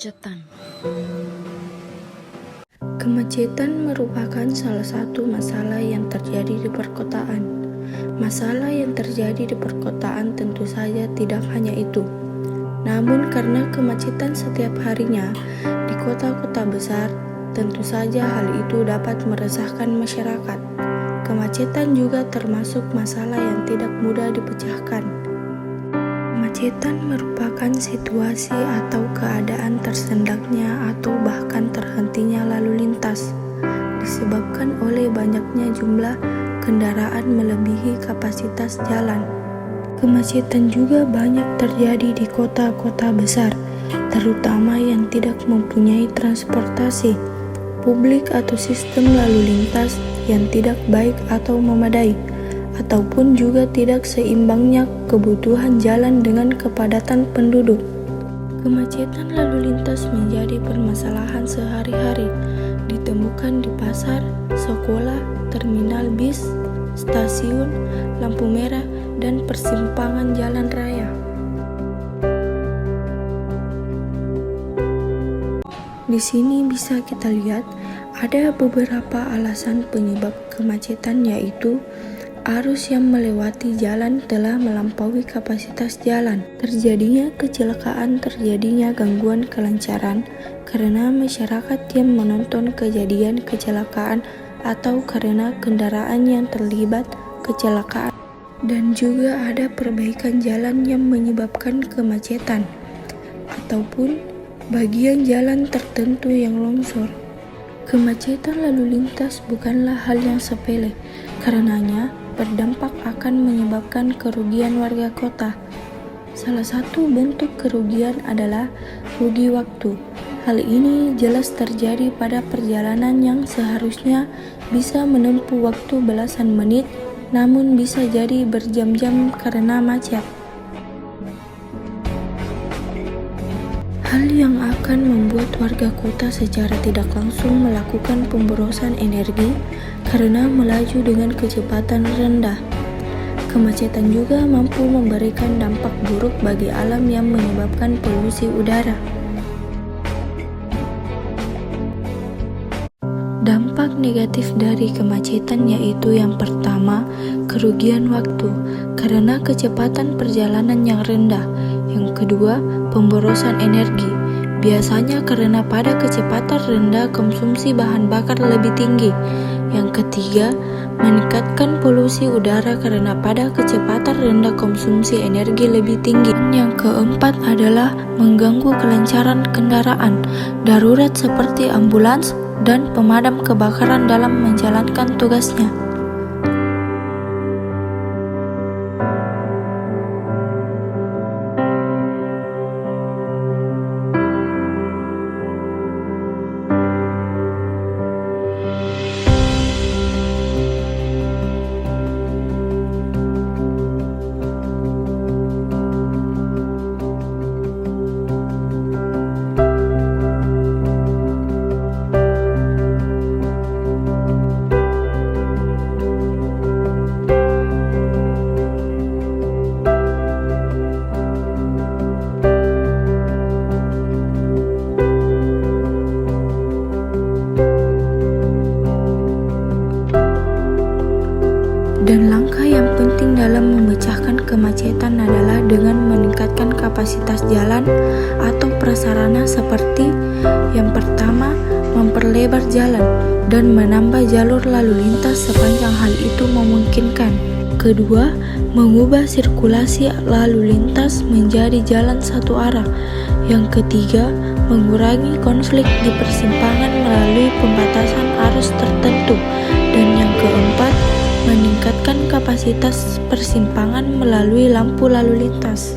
Kemacetan. Kemacetan merupakan salah satu masalah yang terjadi di perkotaan. Masalah yang terjadi di perkotaan tentu saja tidak hanya itu. Namun karena kemacetan setiap harinya di kota-kota besar, tentu saja hal itu dapat meresahkan masyarakat. Kemacetan juga termasuk masalah yang tidak mudah dipecahkan. Kemacetan merupakan situasi atau keadaan tersendaknya atau bahkan terhentinya lalu lintas, disebabkan oleh banyaknya jumlah kendaraan melebihi kapasitas jalan. Kemacetan juga banyak terjadi di kota-kota besar, terutama yang tidak mempunyai transportasi publik atau sistem lalu lintas yang tidak baik atau memadai, ataupun juga tidak seimbangnya kebutuhan jalan dengan kepadatan penduduk. Kemacetan lalu lintas menjadi permasalahan sehari-hari, ditemukan di pasar, sekolah, terminal bis, stasiun, lampu merah, dan persimpangan jalan raya. Di sini bisa kita lihat ada beberapa alasan penyebab kemacetan, yaitu arus yang melewati jalan telah melampaui kapasitas jalan, terjadinya kecelakaan, terjadinya gangguan kelancaran karena masyarakat yang menonton kejadian kecelakaan atau karena kendaraan yang terlibat kecelakaan, dan juga ada perbaikan jalan yang menyebabkan kemacetan ataupun bagian jalan tertentu yang longsor. Kemacetan lalu lintas bukanlah hal yang sepele, karenanya berdampak akan menyebabkan kerugian warga kota. Salah satu bentuk kerugian adalah rugi waktu. Hal ini jelas terjadi pada perjalanan yang seharusnya bisa menempuh waktu belasan menit, namun bisa jadi berjam-jam karena macet. Hal yang akan membuat warga kota secara tidak langsung melakukan pemborosan energi karena melaju dengan kecepatan rendah. Kemacetan juga mampu memberikan dampak buruk bagi alam yang menyebabkan polusi udara. Dampak negatif dari kemacetan yaitu yang pertama, kerugian waktu karena kecepatan perjalanan yang rendah. Yang kedua, pemborosan energi. Biasanya karena pada kecepatan rendah konsumsi bahan bakar lebih tinggi. Yang ketiga, meningkatkan polusi udara karena pada kecepatan rendah konsumsi energi lebih tinggi. Yang keempat adalah mengganggu kelancaran kendaraan darurat seperti ambulans dan pemadam kebakaran dalam menjalankan tugasnya. Dan langkah yang penting dalam memecahkan kemacetan adalah dengan meningkatkan kapasitas jalan atau prasarana seperti yang pertama, memperlebar jalan dan menambah jalur lalu lintas sepanjang hal itu memungkinkan. Kedua, mengubah sirkulasi lalu lintas menjadi jalan satu arah. Yang ketiga, mengurangi konflik di persimpangan melalui pembatasan arus tertentu. Dan yang keempat, meningkatkan kapasitas persimpangan melalui lampu lalu lintas.